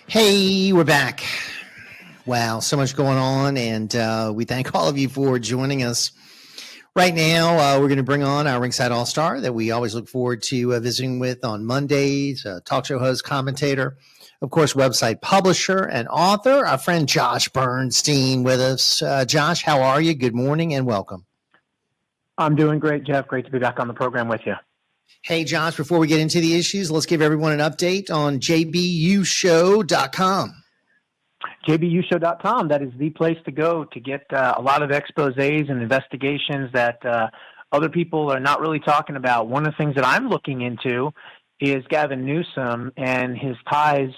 Hey, we're back. Wow, so much going on, and we thank all of you for joining us. Right now, we're going to bring on our Ringside All-Star that we always look forward to visiting with on Mondays, talk show host, commentator, of course, website publisher and author, our friend Josh Bernstein with us. Josh, how are you? Good morning and welcome. I'm doing great, Jeff. Great to be back on the program with you. Hey, Josh, before we get into the issues, let's give everyone an update on jbushow.com. jbushow.com, that is the place to go to get a lot of exposés and investigations that other people are not really talking about. One of the things that I'm looking into is Gavin Newsom and his ties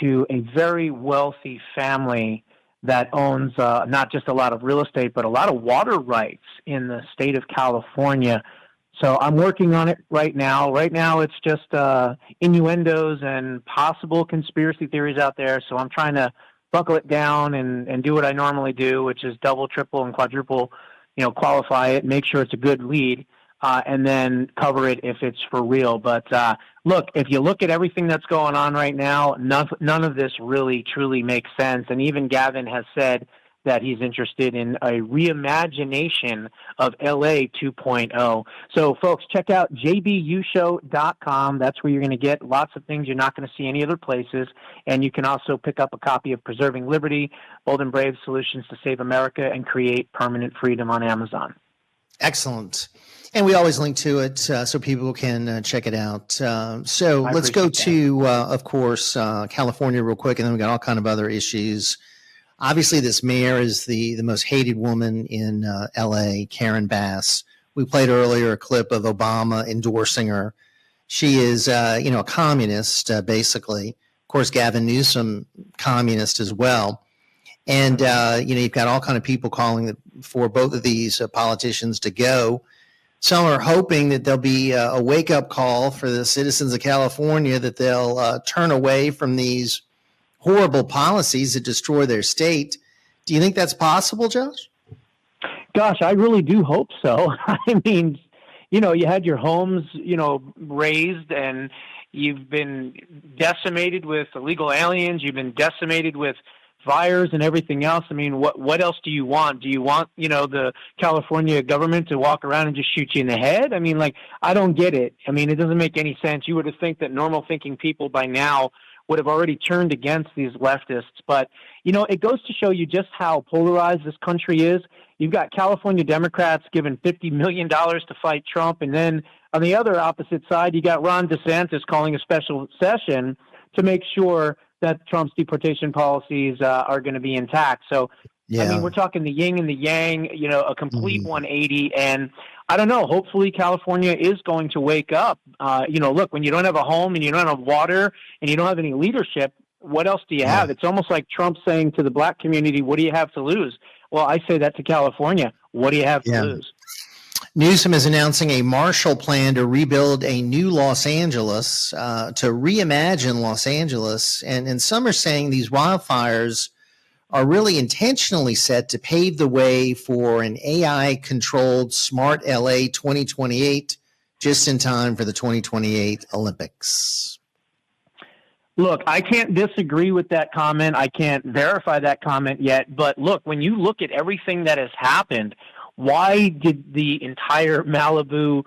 to a very wealthy family that owns not just a lot of real estate, but a lot of water rights in the state of California. So I'm working on it right now. Right now, it's just innuendos and possible conspiracy theories out there. So I'm trying to buckle it down and do what I normally do, which is double, triple, and quadruple, qualify it, make sure it's a good lead, and then cover it if it's for real. But look, if you look at everything that's going on right now, none of this really, truly makes sense. And even Gavin has said that he's interested in a reimagination of LA 2.0. So, folks, check out jbushow.com. That's where you're going to get lots of things you're not going to see any other places. And you can also pick up a copy of Preserving Liberty, Bold and Brave Solutions to Save America and Create Permanent Freedom on Amazon. Excellent. And we always link to it so people can check it out. So let's go to, of course, California real quick, and then we got all kind of other issues. Obviously, this mayor is the most hated woman in L.A., Karen Bass. We played earlier a clip of Obama endorsing her. She is, a communist, basically. Of course, Gavin Newsom, communist as well. And, you've got all kind of people calling for both of these politicians to go. Some are hoping that there'll be a wake-up call for the citizens of California, that they'll turn away from these horrible policies that destroy their state. Do you think that's possible, Josh? Gosh, I really do hope so. I mean, you had your homes, razed, and you've been decimated with illegal aliens. You've been decimated with fires and everything else. I mean, what else do you want? Do you want, the California government to walk around and just shoot you in the head? I mean, I don't get it. I mean, it doesn't make any sense. You would have think that normal thinking people by now would have already turned against these leftists. But, it goes to show you just how polarized this country is. You've got California Democrats giving $50 million to fight Trump. And then on the other opposite side, you got Ron DeSantis calling a special session to make sure that Trump's deportation policies are going to be intact. So, yeah. I mean, we're talking the yin and the yang, a complete 180. And I don't know, hopefully California is going to wake up. Look, when you don't have a home and you don't have water and you don't have any leadership, what else do you have? It's almost like Trump saying to the black community, what do you have to lose? Well, I say that to California. What do you have to lose? Newsom is announcing a Marshall Plan to rebuild a new Los Angeles, to reimagine Los Angeles. And some are saying these wildfires are really intentionally set to pave the way for an AI-controlled smart LA 2028, just in time for the 2028 Olympics. Look, I can't disagree with that comment. I can't verify that comment yet. But look, when you look at everything that has happened, why did the entire Malibu,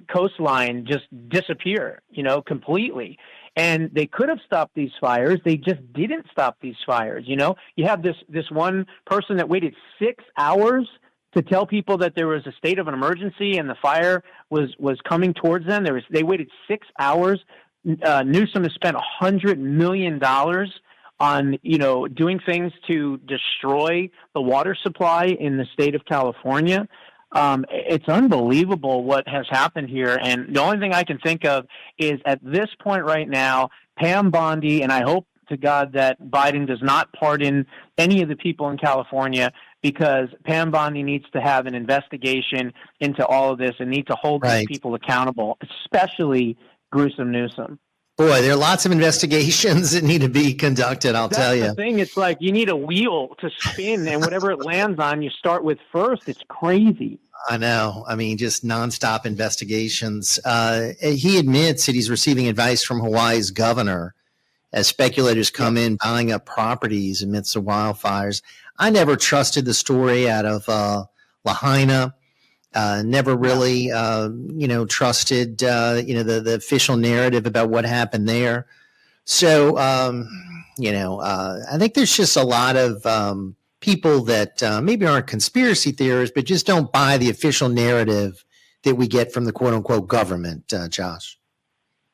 coastline just disappear, completely? And they could have stopped these fires. They just didn't stop these fires. You have this one person that waited 6 hours to tell people that there was a state of an emergency and the fire was coming towards them. They waited 6 hours. Newsom has spent $100 million on, doing things to destroy the water supply in the state of California. It's unbelievable what has happened here. And the only thing I can think of is at this point right now, Pam Bondi, and I hope to God that Biden does not pardon any of the people in California, because Pam Bondi needs to have an investigation into all of this and need to hold these people accountable, especially Gruesome Newsom. Boy, there are lots of investigations that need to be conducted, I'll tell you. That's the thing. It's like you need a wheel to spin, and whatever it lands on, you start with first. It's crazy. I know. I mean, just nonstop investigations. He admits that he's receiving advice from Hawaii's governor as speculators come in buying up properties amidst the wildfires. I never trusted the story out of Lahaina. Never really, trusted, the official narrative about what happened there. So, I think there's just a lot of people that maybe aren't conspiracy theorists, but just don't buy the official narrative that we get from the quote unquote government, Josh.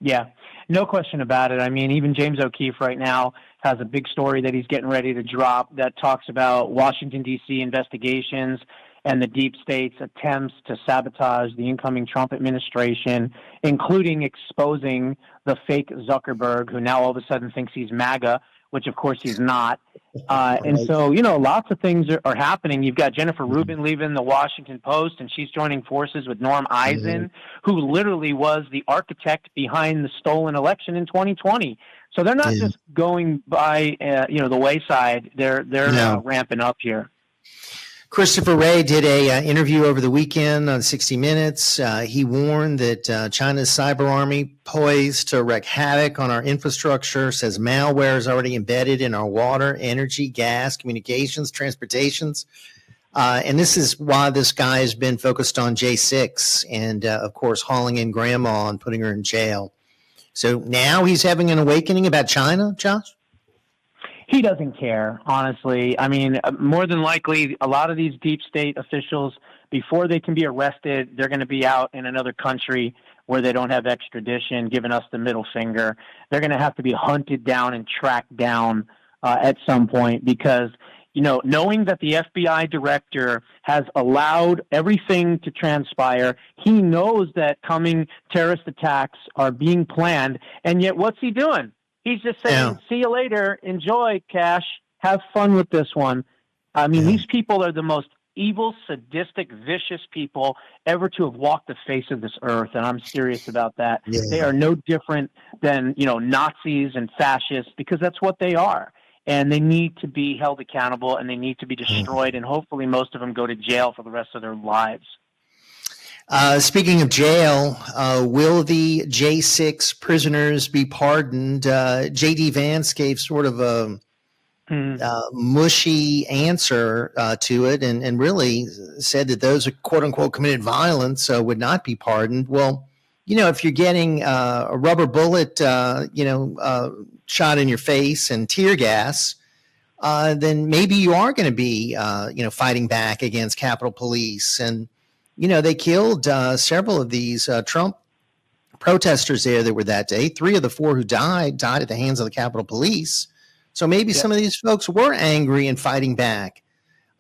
Yeah, no question about it. I mean, even James O'Keefe right now has a big story that he's getting ready to drop that talks about Washington, D.C. investigations and the deep state's attempts to sabotage the incoming Trump administration, including exposing the fake Zuckerberg, who now all of a sudden thinks he's MAGA, which of course he's not. And so, lots of things are happening. You've got Jennifer Rubin leaving the Washington Post, and she's joining forces with Norm Eisen, who literally was the architect behind the stolen election in 2020. So they're not just going by, the wayside. They're ramping up here. Christopher Wray did a interview over the weekend on 60 Minutes. He warned that China's cyber army poised to wreak havoc on our infrastructure, says malware is already embedded in our water, energy, gas, communications, transportations. And this is why this guy has been focused on J6 and, of course, hauling in grandma and putting her in jail. So now he's having an awakening about China, Josh? He doesn't care, honestly. I mean, more than likely, a lot of these deep state officials, before they can be arrested, they're going to be out in another country where they don't have extradition, giving us the middle finger. They're going to have to be hunted down and tracked down at some point because, knowing that the FBI director has allowed everything to transpire, he knows that coming terrorist attacks are being planned, and yet what's he doing? He's just saying, see you later, enjoy, Cash, have fun with this one. I mean, these people are the most evil, sadistic, vicious people ever to have walked the face of this earth, and I'm serious about that. Yeah. They are no different than, Nazis and fascists, because that's what they are. And they need to be held accountable, and they need to be destroyed, and hopefully most of them go to jail for the rest of their lives. Speaking of jail, will the J6 prisoners be pardoned? J.D. Vance gave sort of a mushy answer to it and really said that those who, quote unquote, committed violence would not be pardoned. Well, if you're getting a rubber bullet, shot in your face and tear gas, then maybe you are going to be, fighting back against Capitol Police. And they killed several of these Trump protesters there that were that day. 3 of the 4 who died at the hands of the Capitol Police. So maybe some of these folks were angry and fighting back.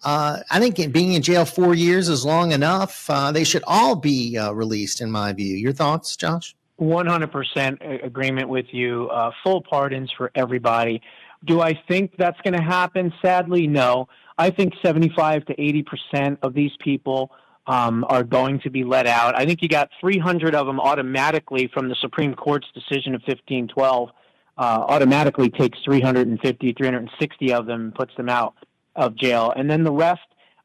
I think being in jail 4 years is long enough. They should all be released, in my view. Your thoughts, Josh? 100% agreement with you. Full pardons for everybody. Do I think that's going to happen? Sadly, no. I think 75 to 80% of these people are going to be let out. I think you got 300 of them automatically from the Supreme Court's decision of 1512, automatically takes 350, 360 of them and puts them out of jail. And then the rest,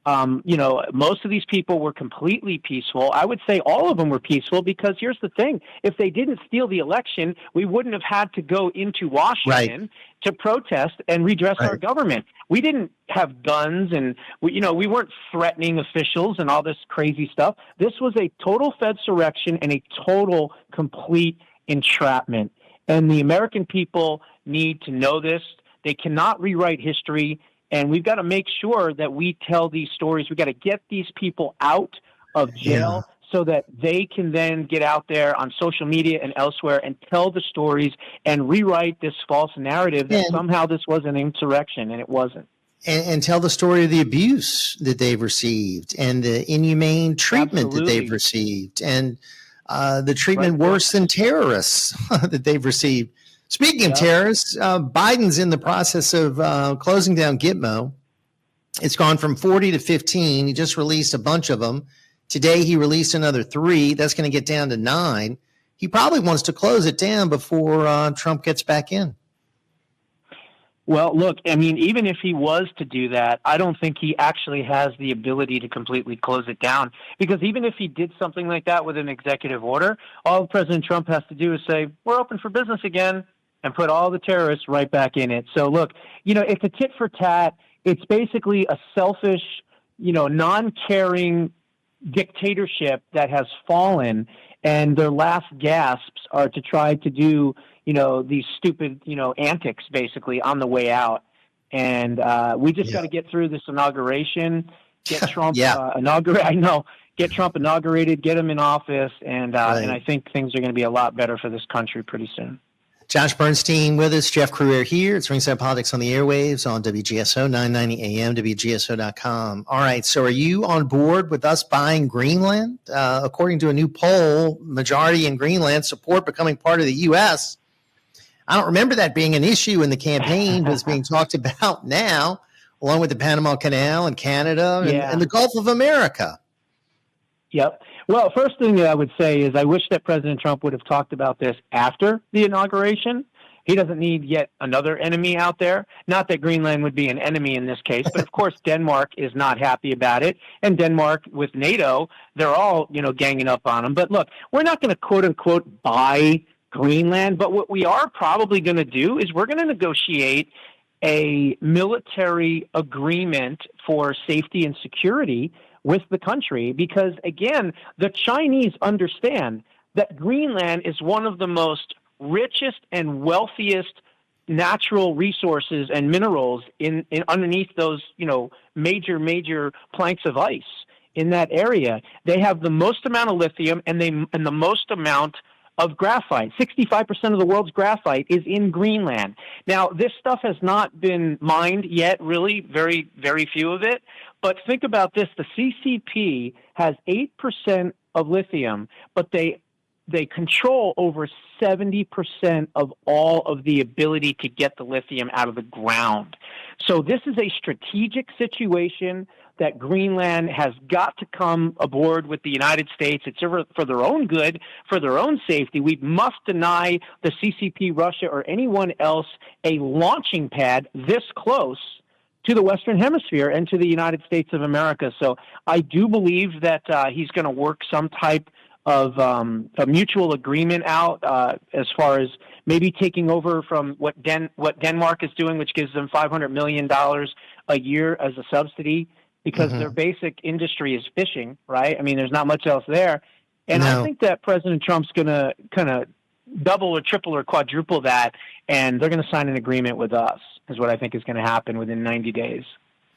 most of these people were completely peaceful. I would say all of them were peaceful because here's the thing. If they didn't steal the election, we wouldn't have had to go into Washington to protest and redress our government. We didn't have guns and we weren't threatening officials and all this crazy stuff. This was a total Fedsurrection and a total complete entrapment. And the American people need to know this. They cannot rewrite history. And we've got to make sure that we tell these stories. We've got to get these people out of jail so that they can then get out there on social media and elsewhere and tell the stories and rewrite this false narrative that somehow this was an insurrection, and it wasn't. And tell the story of the abuse that they've received and the inhumane treatment that they've received and the treatment worse than terrorists that they've received. Speaking of terrorists, Biden's in the process of closing down Gitmo. It's gone from 40 to 15. He just released a bunch of them. Today, he released another 3. That's going to get down to 9. He probably wants to close it down before Trump gets back in. Well, look, I mean, even if he was to do that, I don't think he actually has the ability to completely close it down. Because even if he did something like that with an executive order, all President Trump has to do is say, we're open for business again. And then, and put all the terrorists right back in it. So look, it's a tit for tat. It's basically a selfish, non-caring dictatorship that has fallen, and their last gasps are to try to do, these stupid, antics basically on the way out. And we just got to get through this inauguration, get Trump inaugurated. I know, get Trump inaugurated, get him in office, and I think things are going to be a lot better for this country pretty soon. Josh Bernstein with us, Jeff Crouere here. It's Ringside Politics on the airwaves on WGSO 990 AM, WGSO.com. All right, so are you on board with us buying Greenland? According to a new poll, majority in Greenland support becoming part of the U.S. I don't remember that being an issue in the campaign, but it's being talked about now, along with the Panama Canal and Canada and the Gulf of America. Yep. Well, first thing that I would say is I wish that President Trump would have talked about this after the inauguration. He doesn't need yet another enemy out there. Not that Greenland would be an enemy in this case, but of course Denmark is not happy about it. And Denmark with NATO, they're all, ganging up on him. But look, we're not going to quote unquote buy Greenland, but what we are probably going to do is we're going to negotiate a military agreement for safety and security with the country, because again, the Chinese understand that Greenland is one of the most richest and wealthiest natural resources and minerals in underneath those, major planks of ice in that area. They have the most amount of lithium and the most amount of graphite. 65% of the world's graphite is in Greenland. Now, this stuff has not been mined yet, really, very, very few of it. But think about this. The CCP has 8% of lithium, but they control over 70% of all of the ability to get the lithium out of the ground. So this is a strategic situation that Greenland has got to come aboard with the United States. It's for their own good, for their own safety. We must deny the CCP, Russia, or anyone else a launching pad this close to the Western Hemisphere and to the United States of America. So I do believe that he's going to work some type of a mutual agreement out as far as maybe taking over from what Denmark is doing, which gives them $500 million a year as a subsidy, because their basic industry is fishing, right? I mean, there's not much else there. And I think that President Trump's going to kind of double or triple or quadruple that, and they're going to sign an agreement with us, is what I think is going to happen within 90 days.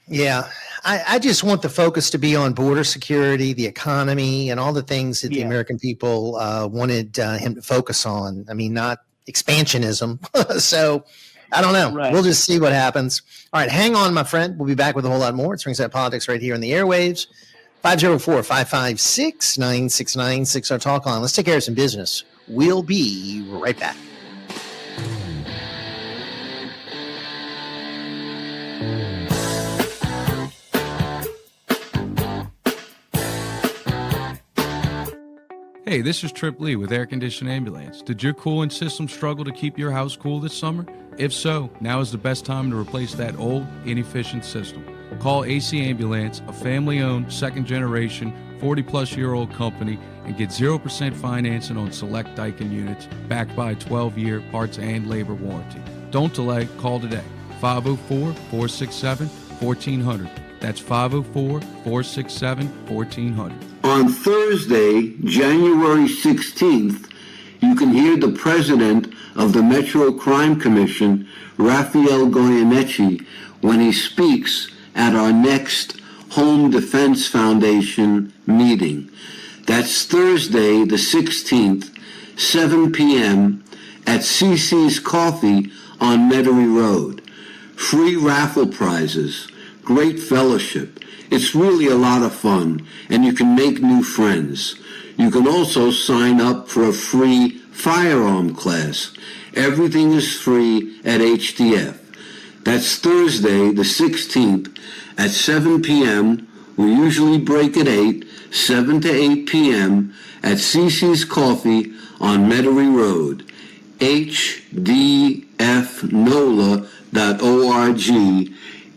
Yeah, I just want the focus to be on border security, the economy, and all the things that the American people wanted him to focus on. I mean, not expansionism. So I don't know. Right. We'll just see what happens. All right, hang on, my friend. We'll be back with a whole lot more. It's Ringside Politics right here on the airwaves. 504-556-9696, our talk line. Let's take care of some business. We'll be right back. Hey, this is Trip Lee with Air Conditioned Ambulance. Did your cooling system struggle to keep your house cool this summer? If so, now is the best time to replace that old, inefficient system. Call AC Ambulance, a family-owned, second-generation, 40-plus-year-old company, and get 0% financing on select Daikin units, backed by a 12-year parts and labor warranty. Don't delay. Call today. 504-467-1400. That's 504-467-1400. On Thursday, January 16th, you can hear the president of the Metro Crime Commission, Raphael Goyeneche, when he speaks at our next Home Defense Foundation meeting. That's Thursday, the 16th, 7 p.m. at CC's Coffee on Metairie Road. Free raffle prizes, great fellowship. It's really a lot of fun, and you can make new friends. You can also sign up for a free firearm class. Everything is free at HDF. That's Thursday, the 16th, at 7 p.m. We usually break at 8, 7 to 8 p.m. at CC's Coffee on Metairie Road. hdfnola.org,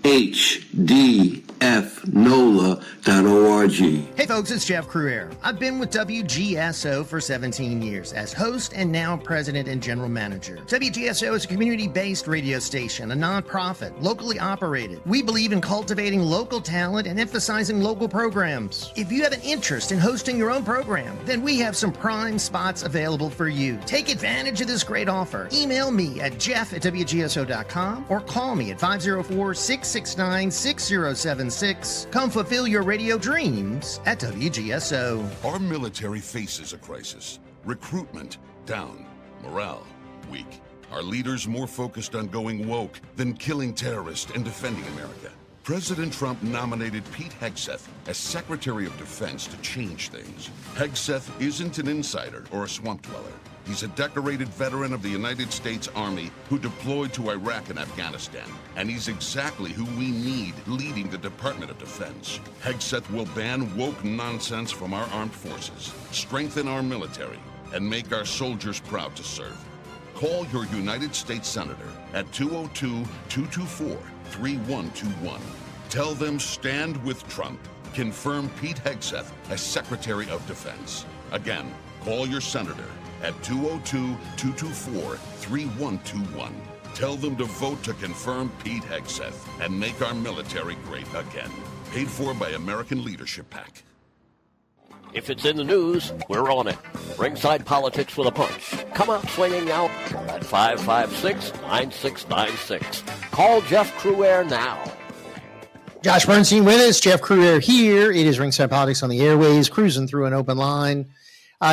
hdfnola.org. wfnola.org. Hey folks, it's Jeff Crouere. I've been with WGSO for 17 years as host and now president and general manager. WGSO is a community-based radio station, a nonprofit, locally operated. We believe in cultivating local talent and emphasizing local programs. If you have an interest in hosting your own program, then we have some prime spots available for you. Take advantage of this great offer. Email me at jeff@wgso.com or call me at 504-669-6076. Come fulfill your radio dreams at WGSO. Our military faces a crisis. Recruitment down. Morale weak. Our leaders more focused on going woke than killing terrorists and defending America. President Trump nominated Pete Hegseth as Secretary of Defense to change things. Hegseth isn't an insider or a swamp dweller. He's a decorated veteran of the United States Army who deployed to Iraq and Afghanistan, and he's exactly who we need leading the Department of Defense. Hegseth will ban woke nonsense from our armed forces, strengthen our military, and make our soldiers proud to serve. Call your United States Senator at 202-224-3121. Tell them stand with Trump. Confirm Pete Hegseth as Secretary of Defense. Again, call your senator at 202-224-3121. Tell them to vote to confirm Pete Hegseth and make our military great again. Paid for by American Leadership PAC. If it's in the news, we're on it. Ringside Politics with a Punch. Come out swinging now at 556-9696. Call Jeff Crouere now. Josh Bernstein with us, Jeff Crouere here. It is Ringside Politics on the airways, cruising through an open line.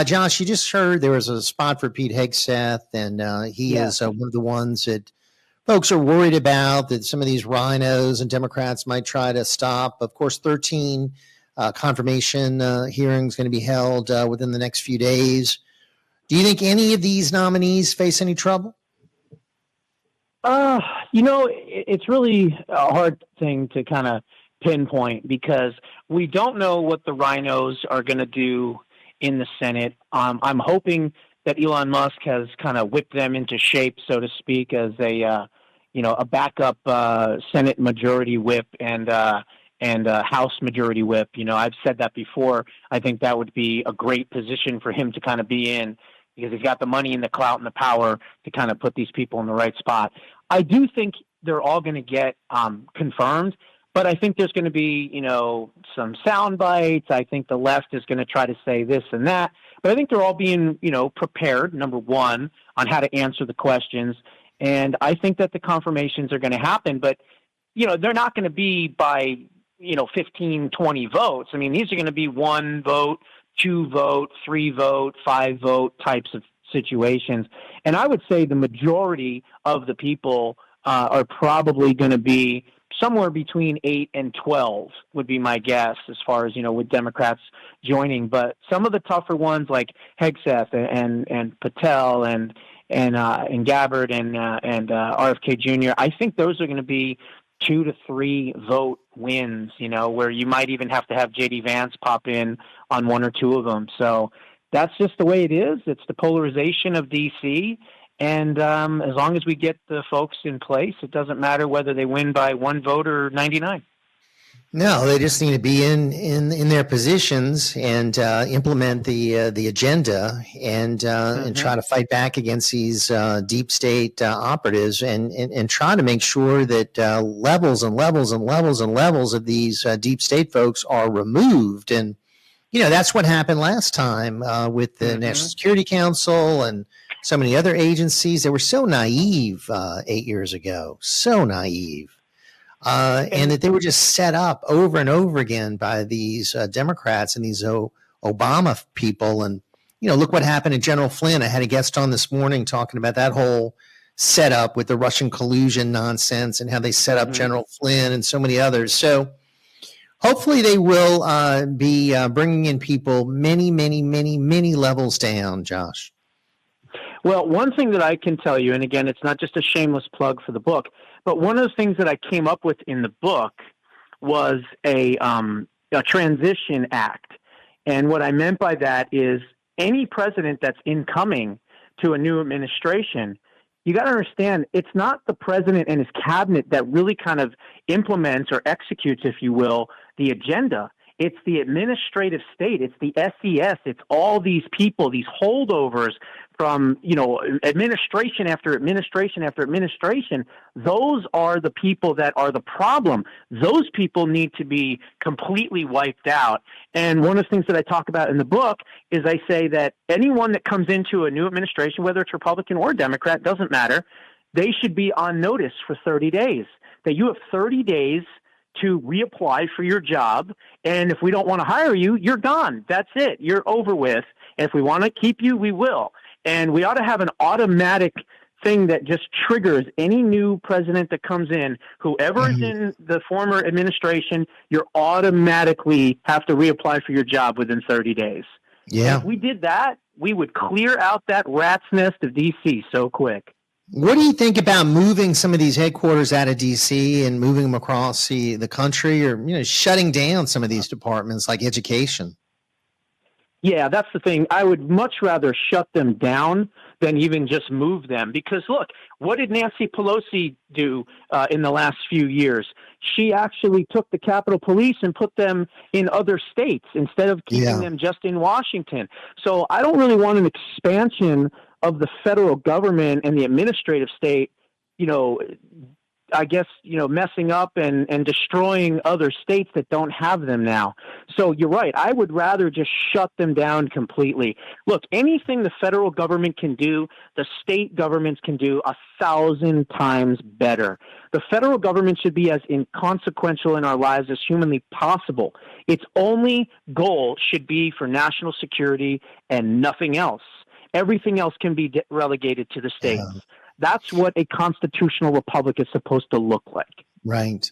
Josh, you just heard there was a spot for Pete Hegseth, and he is one of the ones that folks are worried about, that some of these rhinos and Democrats might try to stop. Of course, 13 confirmation hearings going to be held within the next few days. Do you think any of these nominees face any trouble? It's really a hard thing to kind of pinpoint because we don't know what the rhinos are going to do in the Senate. I'm hoping that Elon Musk has kind of whipped them into shape, so to speak, as a backup Senate majority whip and House majority whip. I've said that before. I think that would be a great position for him to kind of be in because he's got the money and the clout and the power to kind of put these people in the right spot. I do think they're all going to get confirmed. But I think there's going to be, some sound bites. I think the left is going to try to say this and that. But I think they're all being, prepared, number one, on how to answer the questions. And I think that the confirmations are going to happen. But, they're not going to be by, 15, 20 votes. I mean, these are going to be 1 vote, 2 vote, 3 vote, 5 vote types of situations. And I would say the majority of the people are probably going to be somewhere between 8 and 12 would be my guess as far as, with Democrats joining. But some of the tougher ones like Hegseth and Patel and Gabbard and RFK Jr., I think those are going to be 2 to 3 vote wins, where you might even have to have J.D. Vance pop in on 1 or 2 of them. So that's just the way it is. It's the polarization of D.C., and as long as we get the folks in place, it doesn't matter whether they win by 1 vote or 99. No, they just need to be in their positions and implement the agenda and try to fight back against these deep state operatives and try to make sure that levels and levels and levels and levels of these deep state folks are removed. And that's what happened last time with the National Security Council and so many other agencies. They were so naive 8 years ago, so naive. And that they were just set up over and over again by these Democrats and these Obama people. And, look what happened to General Flynn. I had a guest on this morning talking about that whole setup with the Russian collusion nonsense and how they set up General Flynn and so many others. So hopefully they will be bringing in people many, many, many, many levels down, Josh. Well, one thing that I can tell you, and again, it's not just a shameless plug for the book, but one of the things that I came up with in the book was a transition act. And what I meant by that is any president that's incoming to a new administration you got to understand, it's not the president and his cabinet that really kind of implements or executes, if you will, the agenda. It's the administrative state. It's the SES. It's all these people, these holdovers from, administration after administration after administration. Those are the people that are the problem. Those people need to be completely wiped out. And one of the things that I talk about in the book is I say that anyone that comes into a new administration, whether it's Republican or Democrat, doesn't matter, they should be on notice for 30 days. That you have 30 days to reapply for your job. And if we don't want to hire you, you're gone. That's it. You're over with. And if we want to keep you, we will. And we ought to have an automatic thing that just triggers any new president that comes in, whoever is in the former administration, you automatically have to reapply for your job within 30 days. Yeah. And if we did that, we would clear out that rat's nest of D.C. so quick. What do you think about moving some of these headquarters out of D.C. and moving them across the country, or shutting down some of these departments like education? Yeah, that's the thing. I would much rather shut them down than even just move them. Because look, what did Nancy Pelosi do in the last few years? She actually took the Capitol Police and put them in other states instead of keeping them just in Washington. So I don't really want an expansion of the federal government and the administrative state, messing up and destroying other states that don't have them now. So you're right. I would rather just shut them down completely. Look, anything the federal government can do, the state governments can do 1,000 times better. The federal government should be as inconsequential in our lives as humanly possible. Its only goal should be for national security and nothing else. Everything else can be relegated to the states. Yeah. That's what a constitutional republic is supposed to look like. Right.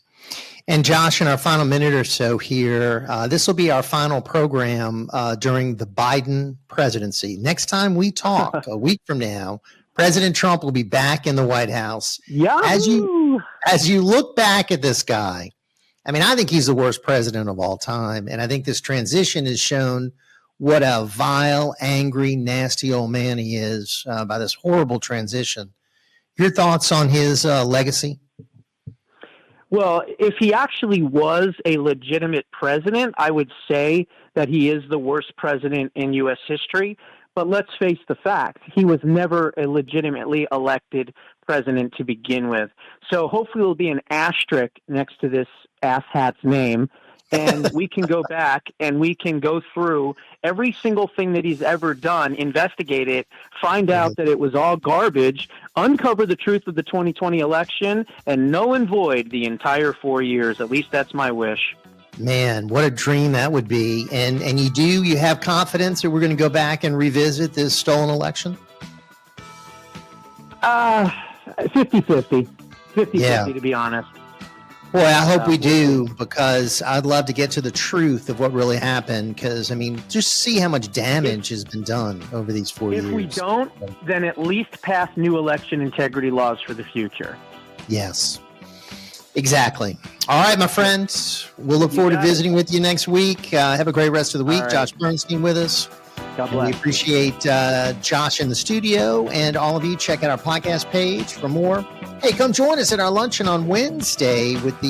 And Josh, in our final minute or so here, this will be our final program during the Biden presidency. Next time we talk, a week from now, President Trump will be back in the White House. Yahoo! As you look back at this guy, I mean, I think he's the worst president of all time. And I think this transition has shown what a vile, angry, nasty old man he is by this horrible transition. Your thoughts on his legacy? Well, if he actually was a legitimate president, I would say that he is the worst president in U.S. history. But let's face the facts. He was never a legitimately elected president to begin with. So hopefully there'll be an asterisk next to this asshat's name, and we can go back and we can go through every single thing that he's ever done, investigate it, find out that it was all garbage, uncover the truth of the 2020 election, and null and void the entire 4 years. At least that's my wish. Man, what a dream that would be. And you have confidence that we're going to go back and revisit this stolen election? 50-50. 50-50, to be honest. Boy, I hope we do, because I'd love to get to the truth of what really happened, because, I mean, just see how much damage has been done over these 4 years. If we don't, then at least pass new election integrity laws for the future. Yes, exactly. All right, my friends, we'll look forward to visiting with you next week. Have a great rest of the week. Right. Josh Bernstein with us. God bless. We appreciate Josh in the studio, and all of you check out our podcast page for more. Hey, come join us at our luncheon on Wednesday with the